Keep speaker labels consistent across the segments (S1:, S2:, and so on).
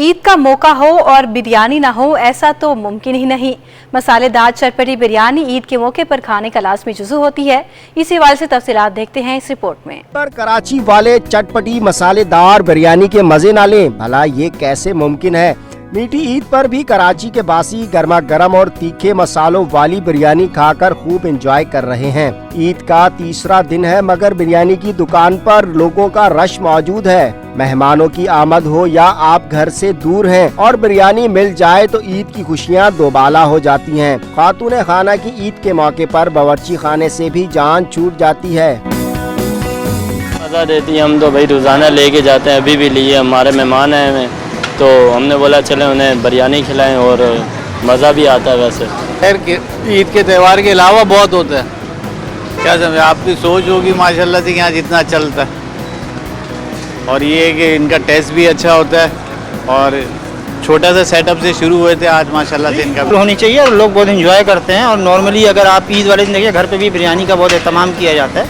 S1: ईद का मौका हो और बिरयानी ना हो ऐसा तो मुमकिन ही नहीं। मसालेदार चटपटी बिरयानी ईद के मौके पर खाने का लाजमी जुज़ू होती है। इसी हवाले से तफसीलात देखते हैं इस रिपोर्ट में।
S2: कराची वाले चटपटी मसालेदार बिरयानी के मजे ना लें, भला ये कैसे मुमकिन है। मीठी ईद पर भी कराची के बासी गर्मा गर्म और तीखे मसालों वाली बिरयानी खाकर खूब एंजॉय कर रहे हैं। ईद का तीसरा दिन है मगर बिरयानी की दुकान पर लोगों का रश मौजूद है। मेहमानों की आमद हो या आप घर से दूर हैं और बिरयानी मिल जाए तो ईद की खुशियाँ दोबाला हो जाती हैं। खातून खाना की ईद के मौके पर बावर्ची खाने से भी जान छूट जाती है।
S3: मज़ा देती है। हम तो भाई रोज़ाना लेके जाते हैं, अभी भी लिए हमारे मेहमान आए हैं तो हमने बोला चले उन्हें बिरयानी खिलाएं और मज़ा भी आता है। वैसे
S4: खैर ईद के त्यौहार के अलावा बहुत होता है, क्या समझे आपकी सोच होगी माशाल्लाह से यहाँ जितना चलता है, और ये है कि इनका टेस्ट भी अच्छा होता है और छोटा सा सेटअप से शुरू हुए थे, आज माशाल्लाह से इनका
S5: होनी चाहिए और लोग बहुत एंजॉय करते हैं। और नॉर्मली अगर आप ईद वाले दिन देखिए घर पे भी बिरयानी का बहुत एहतमाम किया जाता है।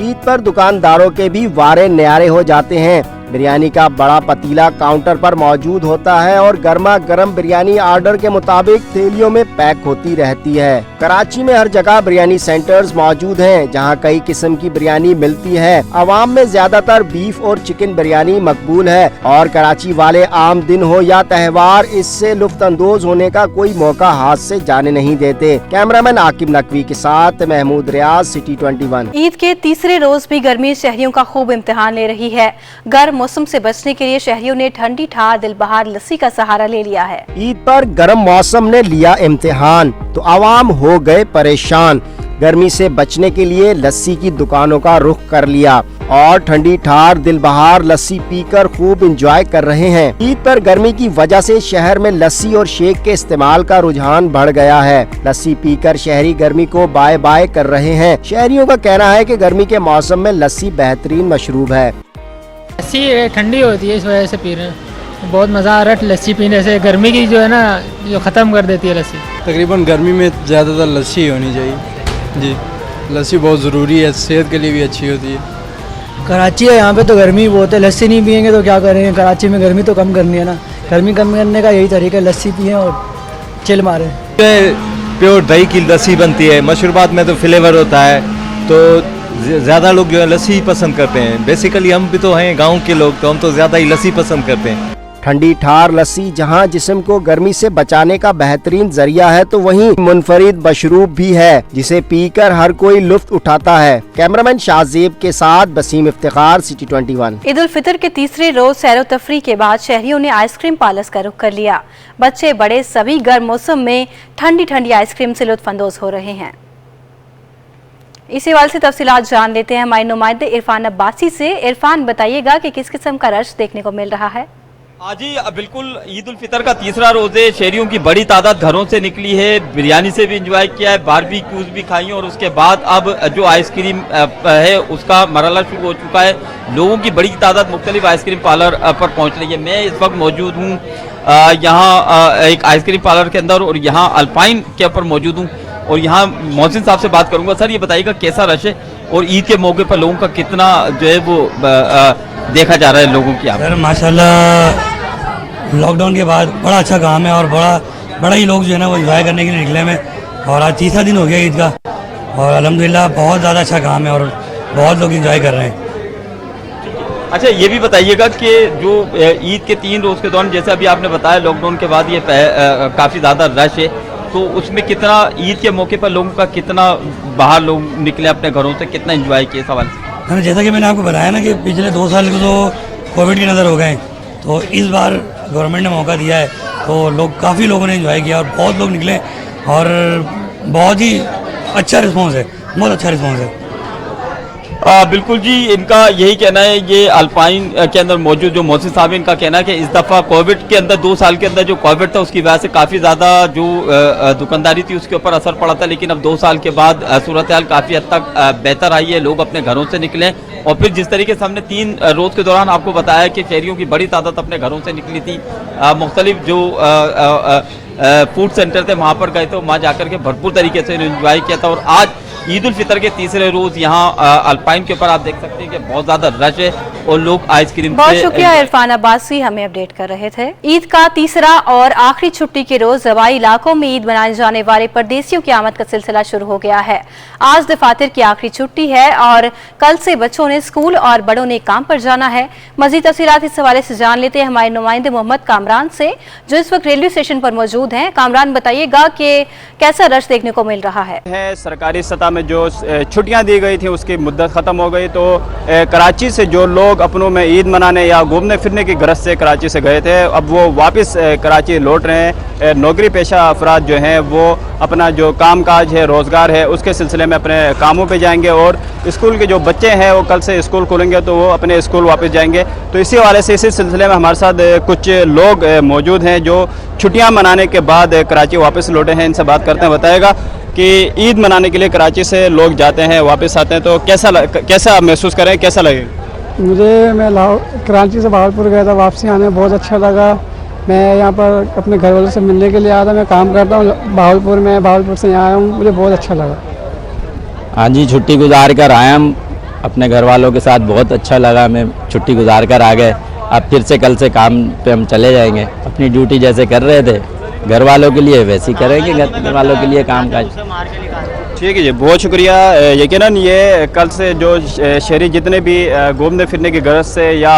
S2: ईद पर दुकानदारों के भी वारे न्यारे हो जाते हैं। बिरयानी का बड़ा पतीला काउंटर पर मौजूद होता है और गर्मा गर्म बिरयानी ऑर्डर के मुताबिक थैलियों में पैक होती रहती है। कराची में हर जगह बिरयानी सेंटर्स मौजूद हैं जहां कई किस्म की बिरयानी मिलती है। अवाम में ज्यादातर बीफ और चिकन बिरयानी मकबूल है और कराची वाले आम दिन हो या त्योहार इससे लुफ्तअंदोज होने का कोई मौका हाथ से जाने नहीं देते। कैमरामैन आकिब नकवी के साथ महमूद रियाज, सिटी 21।
S1: ईद के तीसरे रोज भी गर्मी शहरियों का खूब इम्तिहान ले रही है। गर्म मौसम से बचने के लिए शहरियों ने ठंडी ठार दिलबहार लस्सी का सहारा ले लिया है।
S2: ईद पर गर्म मौसम ने लिया इम्तिहान तो आवाम हो गए परेशान। गर्मी से बचने के लिए लस्सी की दुकानों का रुख कर लिया और ठंडी ठार दिलबहार लस्सी पीकर खूब एंजॉय कर रहे हैं। ईद पर गर्मी की वजह से शहर में लस्सी और शेक के इस्तेमाल का रुझान बढ़ गया है। लस्सी पीकर शहरी गर्मी को बाय बाय कर रहे हैं। शहरियों का कहना है कि गर्मी के मौसम में लस्सी बेहतरीन मशरूब है।
S6: लस्सी ठंडी होती है, इस वजह से पी रहे हैं। बहुत मज़ा आ रहा है लस्सी पीने से। गर्मी की जो है ना जो ख़त्म कर देती है लस्सी।
S7: तकरीबन गर्मी में ज़्यादातर लस्सी होनी चाहिए जी। लस्सी बहुत ज़रूरी है, सेहत के लिए भी अच्छी होती है।
S8: कराची है, यहाँ पे तो गर्मी बहुत है, लस्सी नहीं पियेंगे तो क्या करेंगे। कराची में गर्मी तो कम करनी है ना, गर्मी कम करने का यही तरीका है, लस्सी पिएं और चिल मारें।
S9: प्योर दही की लस्सी बनती है, मशरूबात में तो फ्लेवर होता है तो ज़्यादा लोग जो है लस्सी ही पसंद करते हैं। बेसिकली हम भी तो हैं गांव के लोग, तो हम तो ज़्यादा ही लस्सी पसंद करते हैं।
S2: ठंडी ठार लस्सी जहां जिस्म को गर्मी से बचाने का बेहतरीन जरिया है तो वहीं मुनफरिद मशरूब भी है जिसे पीकर हर कोई लुत्फ उठाता है। कैमरामैन शाहजेब के साथ बसीम इफ्तिखार, सिटी 21।
S1: ईद उल फितर के तीसरे रोज सैरो तफरी के बाद शहरियों ने आइसक्रीम पार्लर्स का रुख कर लिया। बच्चे बड़े सभी गर्म मौसम में ठंडी ठंडी आइसक्रीम से लुत्फअंदोज हो रहे हैं। इसी हवाले से तफसीलात जान लेते हैं हमारे नुमाइंदे इरफान अब्बासी से। इरफान, बताइएगा कि किस किस्म का रश देखने को मिल रहा है।
S10: हाँ जी, बिल्कुल ईद उल फितर का तीसरा रोज़ है। शहरियों की बड़ी तादाद घरों से निकली है, बिरयानी से भी इंजॉय किया है, बारबेक्यूज भी खाई और उसके बाद अब जो आइसक्रीम है उसका मरहला शुरू हो चुका है। लोगों की बड़ी तादाद मुख्तलिफ आइसक्रीम पार्लर पर पहुँच रही है। मैं इस वक्त मौजूद हूँ यहाँ एक आइसक्रीम पार्लर के अंदर और यहाँ अल्पाइन के ऊपर मौजूद हूँ और यहाँ मोहसिन साहब से बात करूँगा। सर, ये बताइएगा कैसा रश है और ईद के मौके पर लोगों का कितना जो है वो देखा जा रहा है लोगों की?
S11: सर माशाल्लाह लॉकडाउन के बाद बड़ा अच्छा काम है और बड़ा ही लोग जो है ना वो एंजॉय करने के लिए निकले में, और आज तीसरा दिन हो गया ईद का और अल्हम्दुलिल्लाह बहुत ज़्यादा अच्छा काम है और बहुत लोग एंजॉय कर रहे हैं।
S10: अच्छा, ये भी बताइएगा कि जो ईद के 3 रोज़ के दौरान जैसे अभी आपने बताया लॉकडाउन के बाद ये काफ़ी ज़्यादा रश है, तो उसमें कितना ईद के मौके पर लोगों का कितना बाहर लोग निकले अपने घरों से, कितना एंजॉय किए सवाल?
S11: जैसा कि मैंने आपको बताया ना कि पिछले 2 साल को तो कोविड की नज़र हो गए, तो इस बार गवर्नमेंट ने मौका दिया है तो काफ़ी लोगों ने एंजॉय किया और बहुत लोग निकले और बहुत ही अच्छा रिस्पॉन्स है, बहुत अच्छा रिस्पॉन्स है।
S10: बिल्कुल जी, इनका यही कहना है। ये अल्पाइन के अंदर मौजूद जो मोहसिन साहब, इनका कहना है कि इस दफ़ा कोविड के अंदर 2 साल के अंदर जो कोविड था उसकी वजह से काफ़ी ज़्यादा जो दुकानदारी थी उसके ऊपर असर पड़ा था, लेकिन अब 2 साल के बाद सूरत हाल काफ़ी हद तक बेहतर आई है। लोग अपने घरों से निकले और फिर जिस तरीके से हमने 3 रोज़ के दौरान आपको बताया कि शहरियों की बड़ी तादाद अपने घरों से निकली थी, मुख्तलिफ जो फूड सेंटर थे वहाँ पर गए थे, वहाँ जाकर के भरपूर तरीके से एंजॉय किया था और आज ईद उल फितर के तीसरे रोज यहाँ अल्पाइन के ऊपर आप देख सकते हैं कि बहुत ज्यादा रश है और लोग आइसक्रीम।
S1: बहुत शुक्रिया इरफान अब्बासी हमें अपडेट कर रहे थे। ईद का तीसरा और आखिरी छुट्टी के रोज रवाई इलाकों में ईद मनाने जाने वाले परदेसियों की आमद का सिलसिला शुरू हो गया है। आज दफातर की आखिरी छुट्टी है और कल से बच्चों ने स्कूल और बड़ों ने काम पर जाना है। मजीद तफसीलात इस हवाले से जान लेते हैं हमारे नुमाइंदे मोहम्मद कामरान से, जो इस वक्त रेलवे स्टेशन पर मौजूद हैं। कामरान, बताइएगा कि कैसा रश देखने को मिल रहा है?
S12: सरकारी सतह में जो छुट्टियां दी गई थी उसकी मुद्दत ख़त्म हो गई, तो कराची से जो लोग अपनों में ईद मनाने या घूमने फिरने की गरज से कराची से गए थे, अब वो वापस कराची लौट रहे हैं। नौकरी पेशा अफराद जो हैं वो अपना जो कामकाज है, रोज़गार है, उसके सिलसिले में अपने कामों पे जाएंगे और स्कूल के जो बच्चे हैं वो कल से स्कूल खुलेंगे तो वो अपने स्कूल वापस जाएंगे। तो इसी हवाले से इसी सिलसिले में हमारे साथ कुछ लोग मौजूद हैं जो छुट्टियां मनाने के बाद कराची वापस लौटे हैं। इनसे बात करते हैं। बताएगा कि ईद मनाने के लिए कराची से लोग जाते हैं, वापस आते हैं, तो कैसा महसूस करें, कैसा लगे?
S13: मैं कराची से बहावलपुर गया था, वापसी आने में बहुत अच्छा लगा। मैं यहाँ पर अपने घर वालों से मिलने के लिए आया था। मैं काम करता हूँ बहावलपुर में, बहावलपुर से यहाँ आया हूँ, मुझे बहुत अच्छा लगा।
S14: हाँ जी, छुट्टी गुजार कर आए हम अपने घर वालों के साथ, बहुत अच्छा लगा। मैं छुट्टी गुजार कर आ गए, अब फिर से कल से काम पे हम चले जाएंगे। अपनी ड्यूटी जैसे कर रहे थे घर वालों के लिए वैसे ही करेंगे, घर वालों के लिए काम काज।
S12: ठीक है जी, बहुत शुक्रिया। यकीनन ये कल से जो शहरी जितने भी घूमने फिरने की गरज से या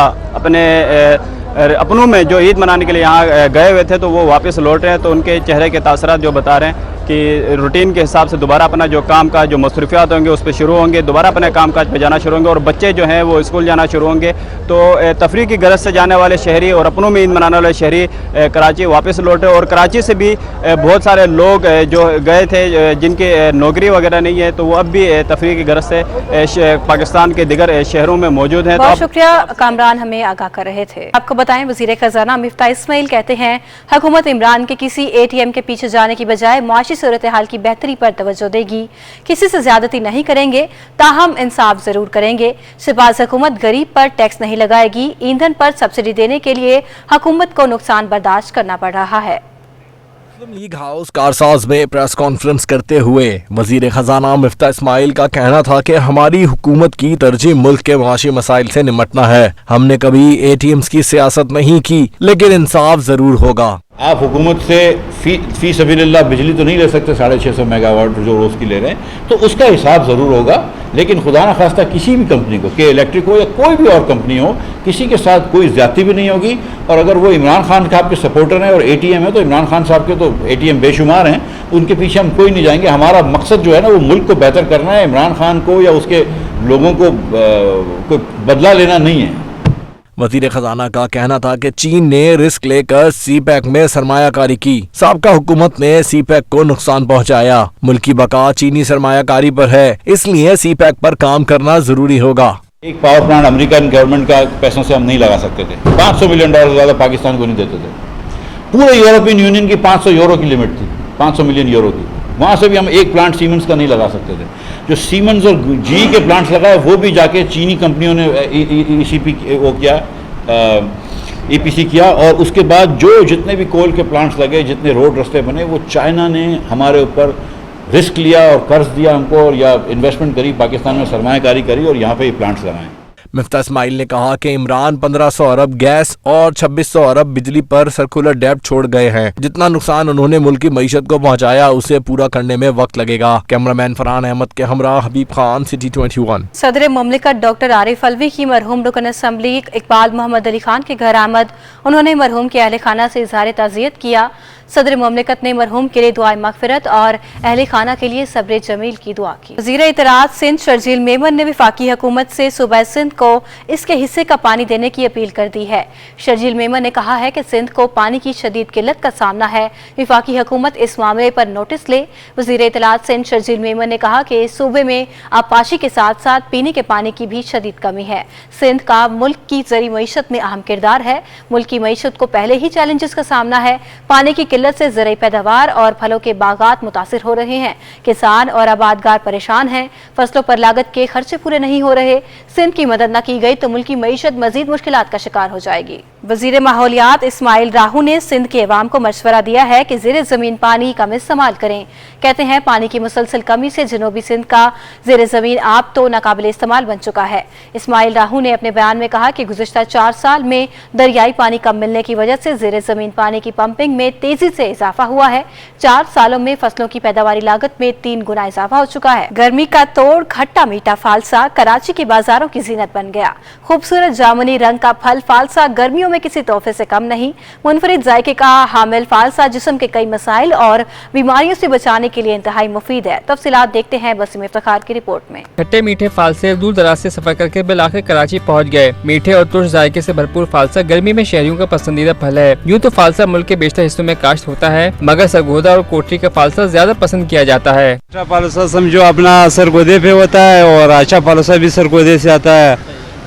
S12: अपनों में जो ईद मनाने के लिए यहाँ गए हुए थे तो वो वापस लौट रहे हैं, तो उनके चेहरे के तासरात जो बता रहे हैं कि रूटीन के हिसाब से दोबारा अपना जो काम का जो मसरूफियात होंगे उस पर शुरू होंगे, दोबारा अपने काम काज पे जाना शुरू होंगे और बच्चे जो हैं वो स्कूल जाना शुरू होंगे। तो तफरीह की गरज से जाने वाले शहरी और अपनों में ईद मनाने वाले शहरी कराची वापस लौटे और कराची से भी बहुत सारे लोग जो गए थे जिनकी नौकरी वगैरह नहीं है तो वो अब भी तफरीह की गरज से पाकिस्तान के दिगर शहरों में मौजूद हैं।
S1: बहुत शुक्रिया कामरान, हमें आगाह कर रहे थे। आपको बताएं, वज़ीर खजाना मिफ्ता इस्माइल कहते हैं हुकूमत इमरान के किसी ATM के पीछे जाने की बजाय मुआशी सूरत हाल की बेहतरी पर तवज्जो देगी, किसी से ज्यादती नहीं करेंगे, ताहम इंसाफ जरूर करेंगे। शहबाज हुकूमत गरीब पर टैक्स नहीं लगाएगी, ईंधन पर सब्सिडी देने के लिए हुकूमत को नुकसान बर्दाश्त करना पड़ रहा है।
S15: मुस्लिम लीग हाउस कारसाज में प्रेस कॉन्फ्रेंस करते हुए वजीर खजाना मिफ्ता इस्माइल का कहना था कि हमारी हुकूमत की तरजीह मुल्क के माशी मसाइल से निमटना है। हमने कभी ATMs की सियासत नहीं की, लेकिन इंसाफ जरूर होगा।
S16: आप हुकूमत से फी सबीलिल्लाह बिजली तो नहीं ले सकते 650 मेगावाट जो रोज़ की ले रहे हैं, तो उसका हिसाब ज़रूर होगा। लेकिन खुदा न खास्ता किसी भी कंपनी को, के इलेक्ट्रिक हो या कोई भी और कंपनी हो, किसी के साथ कोई ज़्यादती भी नहीं होगी। और अगर वो इमरान खान साहब के सपोर्टर हैं और ATM है तो इमरान खान साहब के तो ATM बेशुमार हैं, उनके पीछे हम कोई नहीं जाएंगे। हमारा मकसद जो है ना वो मुल्क को बेहतर करना है, इमरान खान को या उसके लोगों को कोई बदला लेना नहीं है।
S15: वजीर खजाना का कहना था कि चीन ने रिस्क लेकर CPEC में सरमायाकारी की, साबका हुकूमत ने CPEC को नुकसान पहुंचाया। मुल्क की बका चीनी सरमायाकारी पर है, इसलिए CPEC पर काम करना जरूरी होगा।
S16: एक पावर प्लांट अमेरिकन गवर्नमेंट का पैसों से हम नहीं लगा सकते थे। $500 मिलियन से ज़्यादा पाकिस्तान को नहीं देते थे। पूरे यूरोपियन यूनियन की 500 यूरो की लिमिट थी, 500 मिलियन यूरो की। वहाँ से भी हम एक प्लांट सीमेंस का नहीं लगा सकते थे। जो सीमेंस और GE के प्लांट्स लगाए वो भी जाके चीनी कंपनियों ने ECP वो किया, EPC किया। और उसके बाद जो जितने भी कोल के प्लांट्स लगे, जितने रोड रास्ते बने, वो चाइना ने हमारे ऊपर रिस्क लिया और कर्ज दिया हमको, और या इन्वेस्टमेंट करी, पाकिस्तान में सरमायाकारी करी और यहाँ पे ये प्लांट्स लगाए।
S15: मिफ्ता इस्माइल ने कहा कि इमरान 1500 अरब गैस और 2600 अरब बिजली पर सर्कुलर डेब्ट छोड़ गए हैं। जितना नुकसान उन्होंने मुल्क की मईशत को पहुंचाया उसे पूरा करने में वक्त लगेगा। कैमरामैन फरहान अहमद के हमरा हबीब खान, सिटी 21।
S1: सदर मुमलिकत डॉक्टर आरिफ अलवी की मरहूम रुकन असम्बली इकबाल मोहम्मद अली खान के घर आमद। उन्होंने मरहूम के अहले खाना से इजहार ताज़ियत किया। सदर मुमलिकत ने मरहूम के लिए दुआए मगफिरत और अहले खाना के लिए सब्र जमील की दुआ की। वज़ीर इत्तलात सिंध शर्जील मेमन ने वफाकी हुकूमत से सूबा सिंध को इसके हिस्से का पानी देने की अपील कर दी है। शर्जील मेमन ने कहा है कि सिंध को पानी की शदीद किल्लत का सामना है, वफाकी हुकूमत इस मामले पर नोटिस ले। वज़ीर इत्तलात सिंध शर्जील मेमन ने कहा कि इस सूबे में आबपाशी के साथ साथ पीने के पानी की भी शदीद कमी है। सिंध का मुल्क की ज़री मईशत में अहम किरदार है। मुल्क की मईशत को पहले ही चैलेंजेस का सामना है। पानी की किल्लत से ज़राई पैदावार और फलों के बागात मुतासिर हो रहे हैं। किसान और आबादगार परेशान हैं। फसलों पर लागत के खर्चे पूरे नहीं हो रहे। सिंध की मदद न की गई तो मुल्क की मईशत मजीद मुश्किलात का शिकार हो जाएगी। वजीर माहौलियात इस्माइल राहू ने सिंध के अवाम को मशवरा दिया है कि ज़ेरे ज़मीन पानी कम इस्तेमाल करें। कहते हैं पानी की मुसलसल कमी से जनूबी सिंध का ज़ेरे ज़मीन आब तो नाकाबिल इस्तेमाल बन चुका है। इस्माइल राहू ने अपने बयान में कहा कि गुज़िश्ता 4 साल में दरियाई पानी कम मिलने की वजह से ज़ेरे ज़मीन पानी की पंपिंग में तेजी से इजाफा हुआ है। 4 सालों में फसलों की पैदावारी लागत में 3 गुना इजाफा हो चुका है। गर्मी का तोड़ खट्टा मीठा फालसा कराची के बाजारों की जीनत बन गया। खूबसूरत जामुनी रंग का फल फालसा गर्मियों में किसी तोहफे से कम नहीं। मुनफरिद जायके का हामिल फालसा जिस्म के कई मसाइल और बीमारियों से बचाने के लिए इंतहाई मुफीद है। तफसीलात देखते हैं वसीम इफ्तिखार की रिपोर्ट में।
S17: खट्टे मीठे फालसे दूर दराज से सफर करके बिलाखिर कराची पहुंच गए। मीठे और तुर्श जायके से भरपूर फालसा गर्मी में शहरियों का पसंदीदा फल है। यूँ तो फालसा मुल्क के बेशतर हिस्सों में काश्त होता है, मगर सरगोदा और कोटरी का फालसा ज्यादा पसंद किया जाता है।
S12: अच्छा फालसा समझो अपना सरगोदे पे होता है और अच्छा फालसा भी सरगोदे से आता है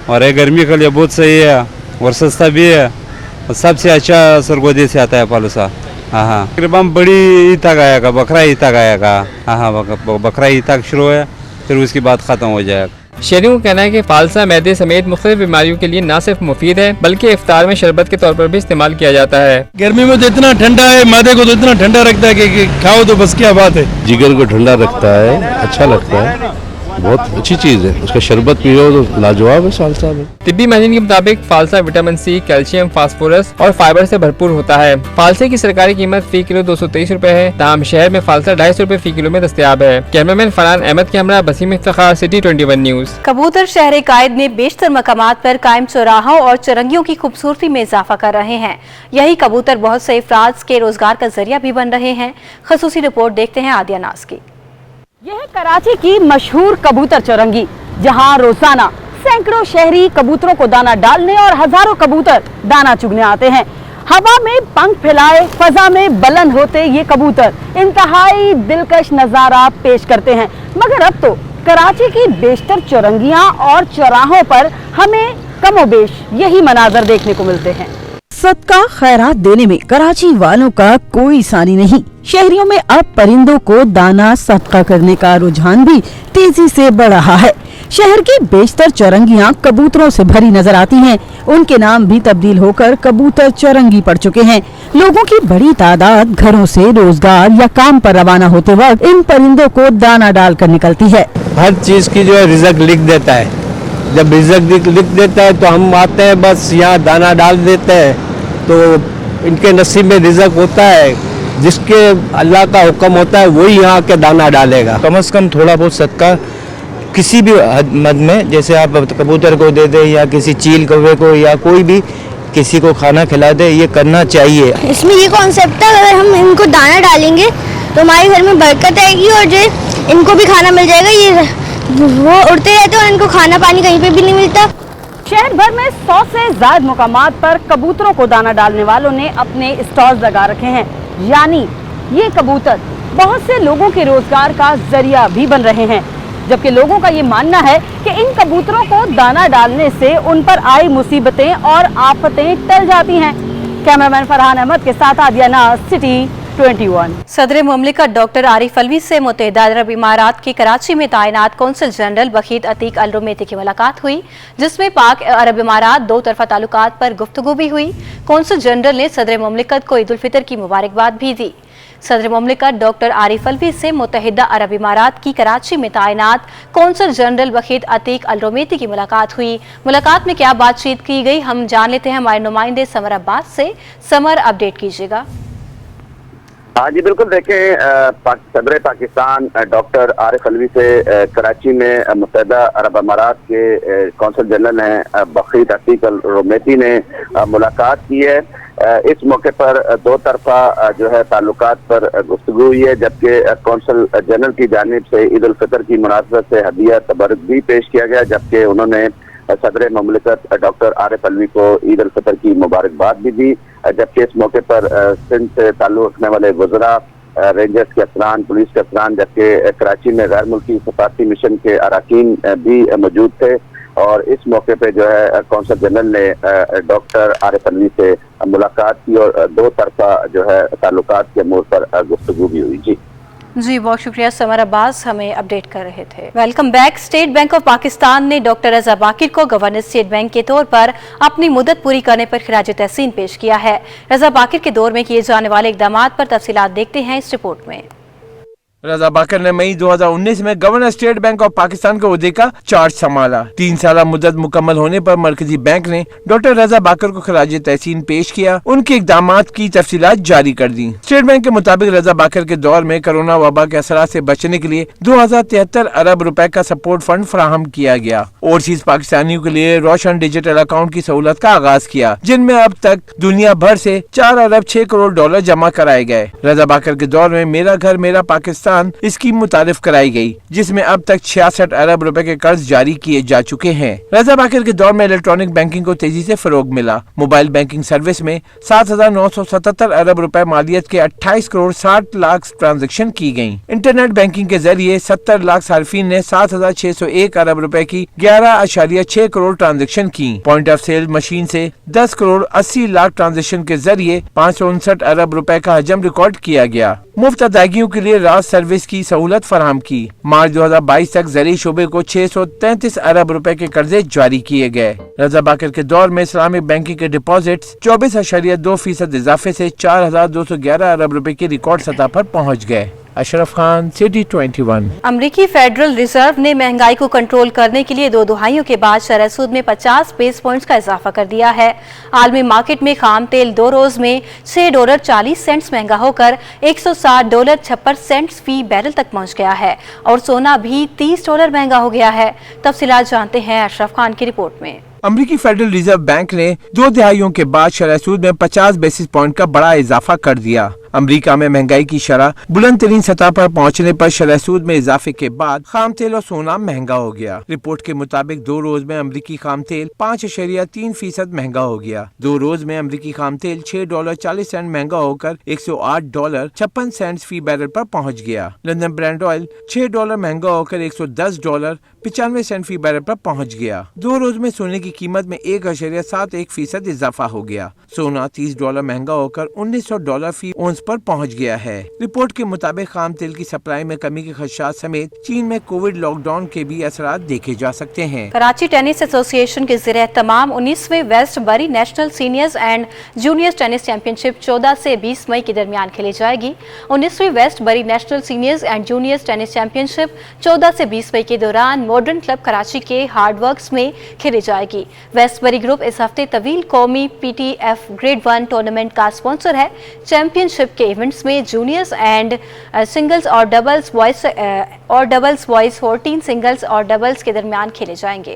S12: और ये गर्मी के लिए बहुत सही है और सस्ता भी है और सबसे अच्छा सरगोदे से आता है फालसा। हाँ तकरीबन बड़ी ईद तक आएगा, बकरा ईद तक आएगा। हाँ बकरा ईद तक शुरू है, फिर उसके बाद ख़त्म हो जाएगा।
S17: शहरियों का कहना है कि फालसा मैदे समेत मुख्तलिफ बीमारियों के लिए न सिर्फ मुफीद है बल्कि इफ्तार में शरबत के तौर पर भी इस्तेमाल किया जाता है।
S11: गर्मी में तो इतना ठंडा है, मैदे को तो इतना ठंडा रखता है कि खाओ तो बस क्या बात है।
S18: जिगर को ठंडा रखता है, अच्छा लगता है, बहुत अच्छी चीज़ है। उसका शरबत पियो तो लाजवाब है फालसा में।
S17: तिब्बी मैगजीन के मुताबिक फालसा विटामिन सी, कैल्शियम, फास्फोरस और फाइबर से भरपूर होता है। फालसे की सरकारी कीमत फी किलो 223 रुपए है। ताम शहर में फालसा 250 रुपए फी किलो में दस्तयाब है। कैमरामैन फरहान अहमद के हमरा वसीम इफ्तिखार, सिटी 21 न्यूज।
S1: कबूतर शहर कायद में बेशतर मकामात पर कायम चौराहों और चरंगियों की खूबसूरती में इजाफा कर रहे हैं। यही कबूतर बहुत से अफराद के रोजगार का जरिया भी बन रहे हैं। खसूसी रिपोर्ट देखते हैं आदिया नाज की।
S19: यह है कराची की मशहूर कबूतर चौरंगी, जहां रोजाना सैकड़ों शहरी कबूतरों को दाना डालने और हजारों कबूतर दाना चुगने आते हैं। हवा में पंख फैलाए फजा में बुलंद होते ये कबूतर इंतहाई दिलकश नजारा पेश करते हैं। मगर अब तो कराची की बेशतर चौरंगियां और चौराहों पर हमें कमोबेश यही मनाजर देखने को मिलते हैं।
S20: सदका खैरात देने में कराची वालों का कोई सानी नहीं। शहरियों में अब परिंदों को दाना सदका करने का रुझान भी तेजी से बढ़ रहा है। शहर की बेशतर चौरंगियां कबूतरों से भरी नजर आती हैं। उनके नाम भी तब्दील होकर कबूतर चौरंगी पड़ चुके हैं। लोगों की बड़ी तादाद घरों से रोजगार या काम पर रवाना होते वक्त इन परिंदों को दाना डालकर निकलती है।
S21: हर चीज की जो है रिजक लिख देता है। जब रिजक लिख देता है तो हम आते हैं, बस यहाँ दाना डाल देते हैं, तो इनके नसीब में रिजक होता है। जिसके अल्लाह का हुक्म होता है वही यहाँ के दाना डालेगा।
S5: कम से कम थोड़ा बहुत सदका किसी भी मद में, जैसे आप कबूतर को दे दे या किसी चील कौवे को या कोई भी किसी को खाना खिला दे, ये करना चाहिए।
S22: इसमें ये कॉन्सेप्ट है, अगर हम इनको दाना डालेंगे तो हमारे घर में बरकत आएगी और जो इनको भी खाना मिल जाएगा। ये वो उड़ते रहते हैं और इनको खाना पानी कहीं पे भी नहीं मिलता।
S19: शहर भर में 100 से ज्यादा मुकामात पर कबूतरों को दाना डालने वालों ने अपने स्टॉल लगा रखे हैं। यानी ये कबूतर बहुत से लोगों के रोजगार का जरिया भी बन रहे हैं। जबकि लोगों का ये मानना है कि इन कबूतरों को दाना डालने से उन पर आई मुसीबतें और आफतें टल जाती हैं। कैमरामैन फरहान अहमद के साथ आदिया नाज, सिटी 21।
S1: सदर मुमलिकत डॉक्टर आरिफ अलवी से मुत्तहिदा अरब इमारात की कराची में तैनात कौंसल जनरल बखीत अतीक अल रुमैती की मुलाकात हुई, जिसमें पाक अरब इमारात दो तरफा ताल्लुकात पर गुफ्तगू भी हुई। कौंसल जनरल ने सदर मुमलिकत को ईद उल फितर की मुबारकबाद भी दी। सदर मुमलिकत डॉक्टर आरिफ अलवी से मुत्तहिदा अरब इमारात की कराची में तैनात कौंसल जनरल बखीत अतीक अल रुमैती की मुलाकात हुई। मुलाकात में क्या बातचीत की गई, हम जान लेते हैं हमारे नुमाइंदे समर अब्बास से। समर, अपडेट कीजिएगा।
S23: हाँ जी बिल्कुल, देखें सदर पाकिस्तान डॉक्टर आरिफ अलवी से कराची में मुत्तहिदा अरब अमारात के कौंसल जनरल हैं बखीत अतीक अल रुमैती ने मुलाकात की है। इस मौके पर दो तरफा जो है ताल्लुकात पर गुफ्तगू हुई है, जबकि कौंसल जनरल की जानिब से ईद उल फितर की मुनासबत से हदिया तबरुक भी पेश किया गया, जबकि उन्होंने सदर मुमलिकत डॉक्टर आरिफ अलवी को ईद उल फितर की मुबारकबाद भी दी। जबकि इस मौके पर सिंध से ताल्लुक रखने वाले वज़रा, रेंजर्स के अफसरान, पुलिस के अफसरान, जबकि कराची में गैर मुल्की सफारती मिशन के अरकान भी मौजूद थे और इस मौके पे जो है कौंसल जनरल ने डॉक्टर आरिफ अलवी से मुलाकात की और दो तरफा जो है ताल्लुकात के मोड़ पर गुफ्तगू भी हुई।
S1: जी बहुत शुक्रिया समर अब्बास, हमें अपडेट कर रहे थे। Welcome back. State bank of Pakistan ने डॉक्टर रजा बाकिर को गवर्नर स्टेट बैंक के तौर पर अपनी मुद्दत पूरी करने पर खिराज तहसीन पेश किया है। रजा बाकिर के दौर में किए जाने वाले इकदाम पर तफसीलात देखते हैं इस रिपोर्ट में।
S3: रजा बाकर ने मई 2019 में governor state bank of Pakistan के ओहदे का चार्ज संभाला। 3 साल मुद्दत मुकम्मल होने पर मरकजी बैंक ने डॉक्टर रजा बाकर को खराज तहसीन पेश किया, उनके इकदामात की तफसीलात जारी कर दी। स्टेट बैंक के मुताबिक रजा बाकर के दौर में कोरोना वबा के असरात से बचने के लिए 2073 अरब रुपए का सपोर्ट फंड फराहम किया गया। ओवरसीज पाकिस्तानियों के लिए रोशन डिजिटल अकाउंट की सहूलत का आगाज किया, जिनमें अब तक दुनिया भर से 4 अरब 6 करोड़ डॉलर जमा कराए गए। रजा बाकर के दौर में मेरा घर मेरा पाकिस्तान स्कीम मुतारिफ कराई गई, जिसमें अब तक 66 अरब रुपए के कर्ज जारी किए जा चुके हैं। रजा बाकर के दौर में इलेक्ट्रॉनिक बैंकिंग को तेजी से फरोग मिला। मोबाइल बैंकिंग सर्विस में 7,977 अरब रुपए मालियत के 28 करोड़ 60 लाख ट्रांजैक्शन की गयी। इंटरनेट बैंकिंग के जरिए 70 लाख सार्फिन ने 7,601 अरब रुपए की 11.6 करोड़ ट्रांजैक्शन की। पॉइंट ऑफ सेल मशीन से 10 करोड़ 80 लाख ट्रांजैक्शन के जरिए 559 अरब रुपए का हजम रिकॉर्ड किया गया। मुफ्त अदायगियों के लिए राज सर्विस की सहूलत फराहम की। मार्च 2022 तक ज़री शोबे को 633 अरब रुपए के कर्जे जारी किए गए। रजा बाकर के दौर में इस्लामिक बैंकिंग के डिपॉजिट्स 24.2% इजाफे से 4,211 अरब रुपए की रिकॉर्ड सतह पर पहुंच गए। अशरफ खान, सिटी 21।
S1: अमेरिकी फेडरल रिजर्व ने महंगाई को कंट्रोल करने के लिए 2 दहाइयों के बाद शरह सूद में 50 बेस पॉइंट्स का इजाफा कर दिया है। आलमी मार्केट में खाम तेल 2 रोज में $6.40 महंगा होकर $160.56 फी बैरल तक पहुंच गया है और सोना भी $30 महंगा हो गया है। तफसीलात जानते हैं अशरफ खान की रिपोर्ट में।
S3: अमेरिकी फेडरल रिजर्व बैंक ने 2 दहाइयों के बाद शरह सूद में 50 बेसिस पॉइंट का बड़ा इजाफा कर दिया। अमेरिका में महंगाई की शरह बुलंद तरीन सतह पर पहुंचने पर शरह सूद में इजाफे के बाद खाम तेल और सोना महंगा हो गया। रिपोर्ट के मुताबिक 2 रोज में अमेरिकी खाम तेल 5.3% महंगा हो गया। 2 रोज में अमेरिकी खाम तेल $6.40 महंगा होकर $108.56 फी बैरल पर पहुंच गया। लंदन ब्रांड ऑयल $6 महंगा होकर $110.95 फी बैरल पर पहुंच गया। 2 रोज में सोने की कीमत में 1.71% इजाफा हो गया। सोना $30 महंगा होकर $1,900 फी औंस पर पहुंच गया है। रिपोर्ट के मुताबिक खाम तेल की सप्लाई में कमी के खदशात समेत चीन में कोविड लॉकडाउन के भी असरात देखे जा सकते हैं।
S1: कराची टेनिस एसोसिएशन के ज़रिए तमाम 19वीं वेस्ट बरी national seniors and juniors tennis championship 14 से 20 मई के दरमियान खेली जाएगी। 19वीं वेस्ट बरी national seniors and juniors tennis championship 14 से 20 मई के दौरान मॉडर्न क्लब कराची के हार्डवर्क्स में खेली जाएगी। वेस्ट बरी ग्रुप इस हफ्ते तवील कौमी PTF ग्रेड 1 टूर्नामेंट का स्पॉन्सर है। चैंपियनशिप के इवेंट्स में जूनियर्स एंड सिंगल्स और डबल्स बॉयज और टीम सिंगल्स और डबल्स के दरमियान खेले जाएंगे।